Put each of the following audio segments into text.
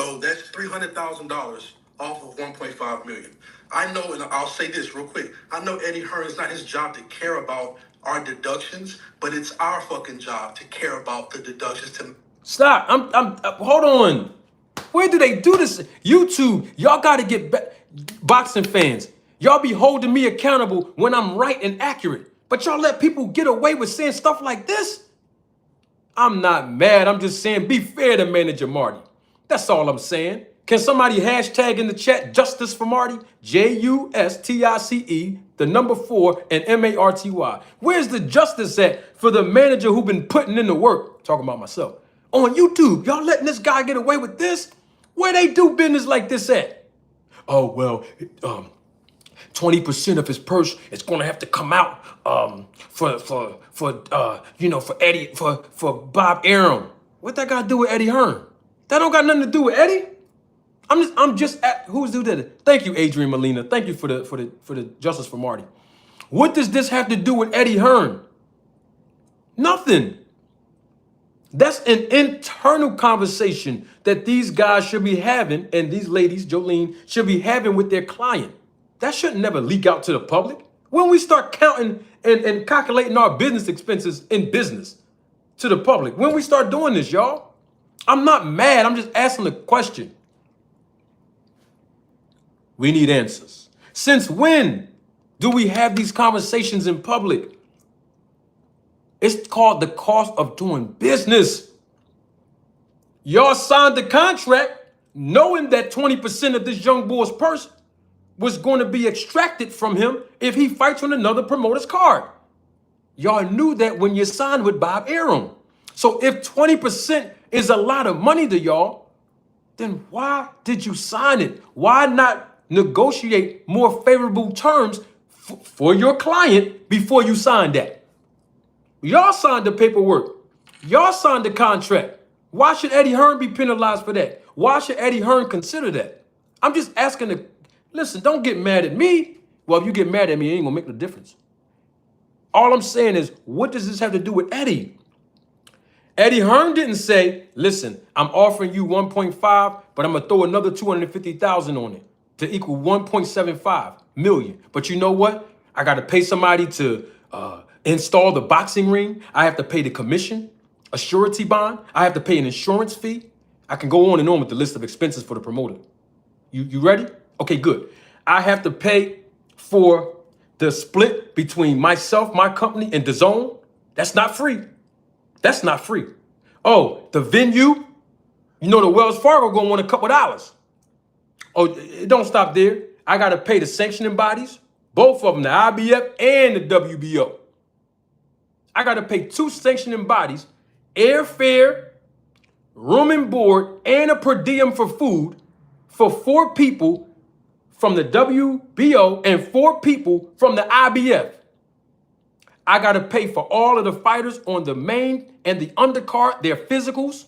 So that's $300,000 off of 1.5 million. I know, and I'll say this real quick. I know Eddie Hearn, it's not his job to care about our deductions, but it's our fucking job to care about the deductions. To Stop. Hold on. Where do they do this? YouTube. Y'all got to get back. Boxing fans. Y'all be holding me accountable when I'm right and accurate. But y'all let people get away with saying stuff like this? I'm not mad. I'm just saying be fair to Manager Marty. That's all I'm saying. Can somebody hashtag in the chat justice for Marty? JUSTICE, the number 4 and MARTY. Where's the justice at for the manager who been putting in the work? Talking about myself. On YouTube, y'all letting this guy get away with this? Where they do business like this at? Oh, well, 20% of his purse is gonna have to come out for Eddie, for Bob Arum. What that got to do with Eddie Hearn? That don't got nothing to do with Eddie. I'm just at who's who did it. Thank you, Adrian Molina. Thank you for the justice for Marty. What does this have to do with Eddie Hearn? Nothing. That's an internal conversation that these guys should be having, and these ladies, Jolene, should be having with their client. That should never leak out to the public. When we start counting and calculating our business expenses in business to the public, when we start doing this, y'all, I'm not mad. I'm just asking the question. We need answers. Since when do we have these conversations in public? It's called the cost of doing business. Y'all signed the contract knowing that 20% of this young boy's purse was going to be extracted from him if he fights on another promoter's card. Y'all knew that when you signed with Bob Arum. So if 20% is a lot of money to y'all, then why did you sign it? Why not negotiate more favorable terms for your client before you signed that? Y'all signed the paperwork. Y'all signed the contract. Why should Eddie Hearn be penalized for that? Why should Eddie Hearn consider that? I'm just asking listen, don't get mad at me. Well, if you get mad at me, it ain't gonna make no difference. All I'm saying is, what does this have to do with Eddie? Eddie Hearn didn't say, listen, I'm offering you 1.5, but I'm gonna throw another 250,000 on it to equal 1.75 million. But you know what? I gotta pay somebody to install the boxing ring. I have to pay the commission, a surety bond. I have to pay an insurance fee. I can go on and on with the list of expenses for the promoter. You ready? Okay, good. I have to pay for the split between myself, my company, and DAZN. That's not free. That's not free. Oh, the venue, the Wells Fargo gonna want a couple dollars. Oh, it don't stop there. I gotta pay the sanctioning bodies, both of them, the IBF and the WBO. I gotta pay 2 sanctioning bodies, airfare, room and board, and a per diem for food for 4 people from the WBO and 4 people from the IBF. I got to pay for all of the fighters on the main and the undercard, their physicals,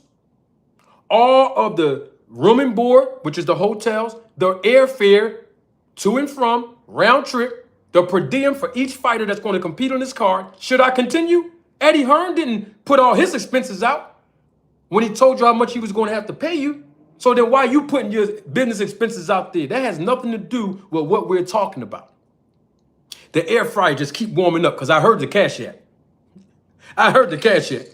all of the room and board, which is the hotels, the airfare to and from, round trip, the per diem for each fighter that's going to compete on this card. Should I continue? Eddie Hearn didn't put all his expenses out when he told you how much he was going to have to pay you. So then why are you putting your business expenses out there? That has nothing to do with what we're talking about. The air fryer just keep warming up because I heard the cash app. I heard the cash app.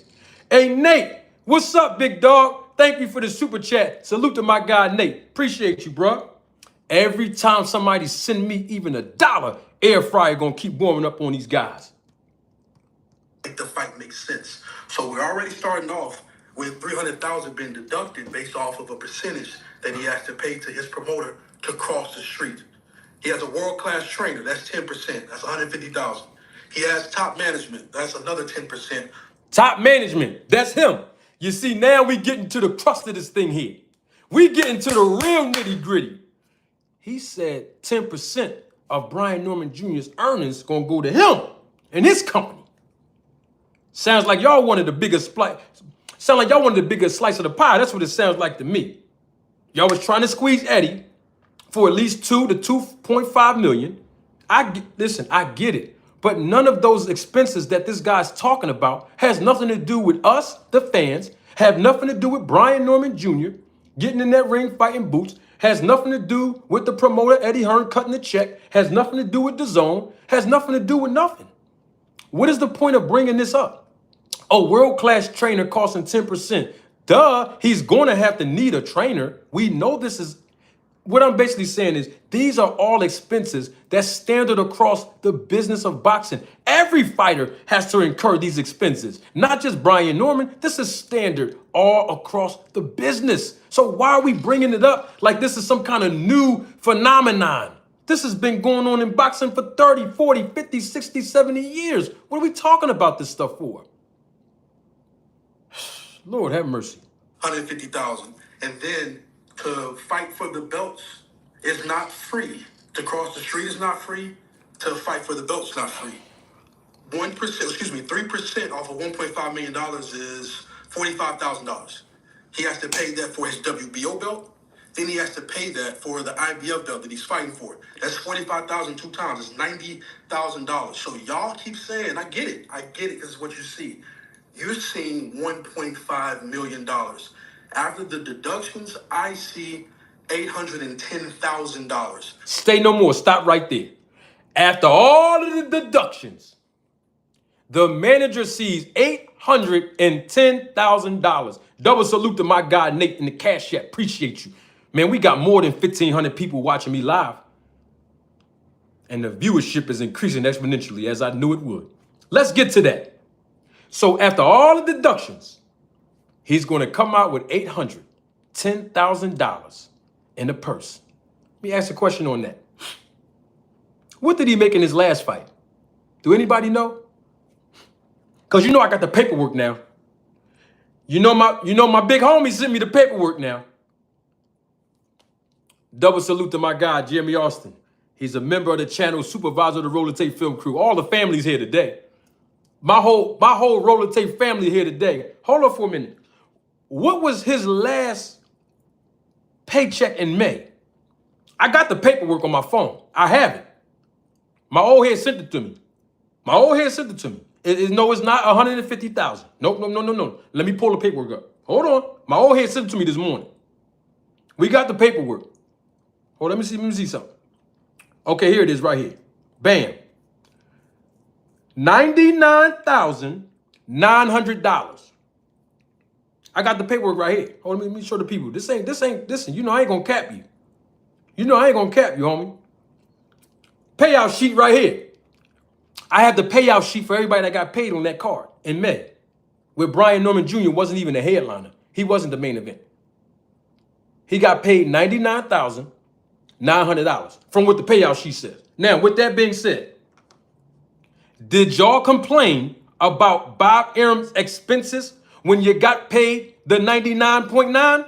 Hey, Nate, what's up, big dog? Thank you for the super chat. Salute to my guy, Nate. Appreciate you, bro. Every time somebody send me even $1, air fryer gonna keep warming up on these guys. Make the fight make sense. So we're already starting off with 300,000 being deducted based off of a percentage that he has to pay to his promoter to cross the street. He has a world-class trainer, that's 10%, that's 150,000. He has top management, that's another 10%. Top management, that's him. You see, now we getting to the crust of this thing here. We getting to the real nitty-gritty. He said 10% of Brian Norman Jr.'s earnings gonna go to him and his company. Sounds like y'all wanted the biggest slice of the pie. That's what it sounds like to me. Y'all was trying to squeeze Eddie for at least 2 to 2.5 million. I get it. But none of those expenses that this guy's talking about has nothing to do with us, the fans, have nothing to do with Brian Norman Jr. getting in that ring, fighting boots, has nothing to do with the promoter, Eddie Hearn, cutting the check, has nothing to do with the zone, has nothing to do with nothing. What is the point of bringing this up? A world-class trainer costing 10%. Duh, he's going to have to need a trainer. We know this is, what I'm basically saying is these are all expenses that's standard across the business of boxing. Every fighter has to incur these expenses, not just Brian Norman. This is standard all across the business. So why are we bringing it up like this is some kind of new phenomenon? This has been going on in boxing for 30, 40, 50, 60, 70 years. What are we talking about this stuff for? Lord have mercy. 150,000. And then to fight for the belts is not free. To cross the street is not free. To fight for the belts is not free. 3% off of $1.5 million is $45,000. He has to pay that for his WBO belt. Then he has to pay that for the IBF belt that he's fighting for. That's $45,000 two times. It's $90,000. So y'all keep saying, I get it. This is what you see. You're seeing $1.5 million. After the deductions, I see $810,000. Stay no more. Stop right there. After all of the deductions, the manager sees $810,000. Double salute to my guy, Nate, in the Cash App. Appreciate you. Man, we got more than 1,500 people watching me live. And the viewership is increasing exponentially, as I knew it would. Let's get to that. So after all the deductions, he's going to come out with $810,000 in the purse. Let me ask a question on that. What did he make in his last fight? Do anybody know? Because you know I got the paperwork now. You know my big homie sent me the paperwork now. Double salute to my guy, Jeremy Austin. He's a member of the channel, supervisor of the Roller Tape Film Crew. All the family's here today. My whole Roller Tape family here today. Hold on for a minute. What was his last paycheck in May? I got the paperwork on my phone. I have it. My old head sent it to me. No, it's not 150,000. Nope. Let me pull the paperwork up. Hold on. My old head sent it to me this morning. We got the paperwork. Hold on, let me see something. Okay, here it is right here. Bam. $99,900. I got the paperwork right here. Hold on, let me show the people. This ain't, listen, you know I ain't gonna cap you. Homie. Payout sheet right here. I have the payout sheet for everybody that got paid on that card in May. Where Brian Norman Jr. wasn't even a headliner. He wasn't the main event. He got paid $99,900 from what the payout sheet says. Now, with that being said, did y'all complain about Bob Arum's expenses when you got paid the 99.9?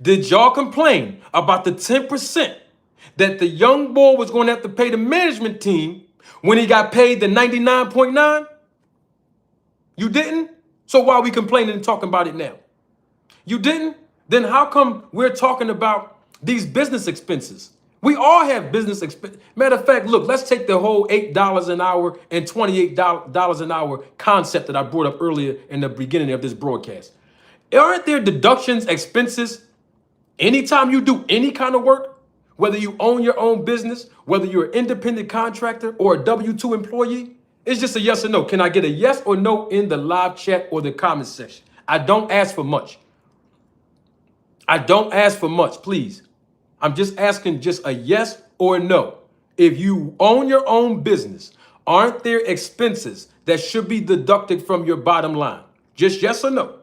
Did y'all complain about the 10% that the young boy was going to have to pay the management team when he got paid the 99.9? You didn't? So why are we complaining and talking about it now? You didn't? Then how come we're talking about these business expenses? We all have business expenses. Matter of fact, look, let's take the whole $8 an hour and $28 an hour concept that I brought up earlier in the beginning of this broadcast. Aren't there deductions, expenses, anytime you do any kind of work? Whether you own your own business, whether you're an independent contractor or a W-2 employee, it's just a yes or no. Can I get a yes or no in the live chat or the comment section? I don't ask for much. Please. I'm just asking just a yes or no. If you own your own business, aren't there expenses that should be deducted from your bottom line? Just yes or no.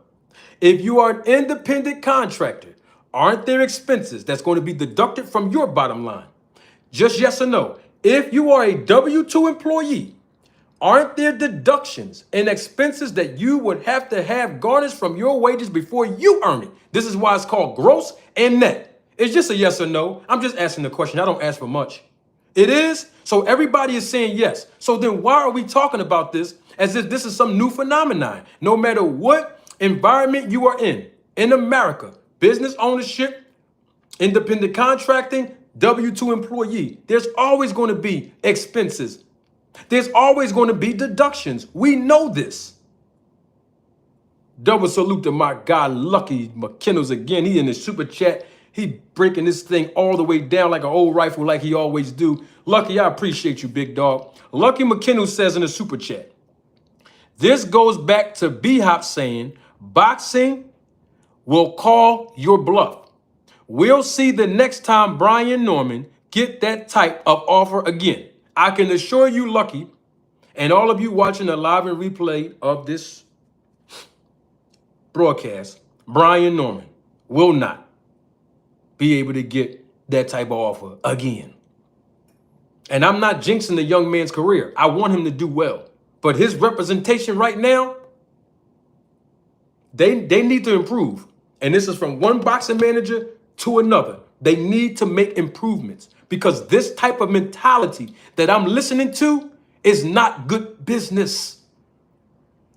If you are an independent contractor, aren't there expenses that's going to be deducted from your bottom line? Just yes or no. If you are a W-2 employee, aren't there deductions and expenses that you would have to have garnished from your wages before you earn it? This is why it's called gross and net. It's just a yes or no. I'm just asking the question. I don't ask for much. It is. So everybody is saying yes. So then why are we talking about this as if this is some new phenomenon? No matter what environment you are in America, business ownership, independent contracting, W-2 employee, there's always going to be expenses. There's always going to be deductions. We know this. Double salute to my guy, Lucky McKinnell's again. He in the super chat. He breaking this thing all the way down like an old rifle like he always do. Lucky, I appreciate you, big dog. Lucky McKinnell says in the super chat, this goes back to B-Hop saying, boxing will call your bluff. We'll see the next time Brian Norman get that type of offer again. I can assure you, Lucky, and all of you watching the live and replay of this broadcast, Brian Norman will not be able to get that type of offer again. And I'm not jinxing the young man's career. I want him to do well. But his representation right now, they need to improve. And this is from one boxing manager to another. They need to make improvements because this type of mentality that I'm listening to is not good business.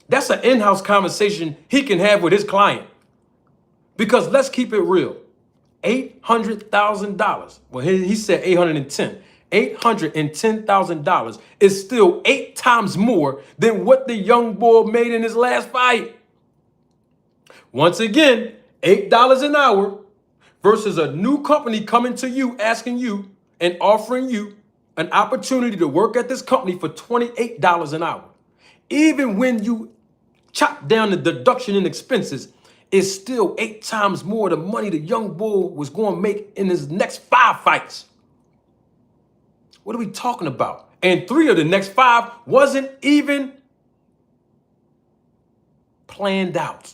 That's an in-house conversation he can have with his client. Because let's keep it real. $800,000. Well, he said 810. $810,000 is still 8 times more than what the young boy made in his last fight. Once again, $8 an hour versus a new company coming to you, asking you and offering you an opportunity to work at this company for $28 an hour. Even when you chop down the deduction and expenses, it's still 8 times more the money the young bull was going to make in his next 5 fights. What are we talking about? And 3 of the next 5 wasn't even planned out.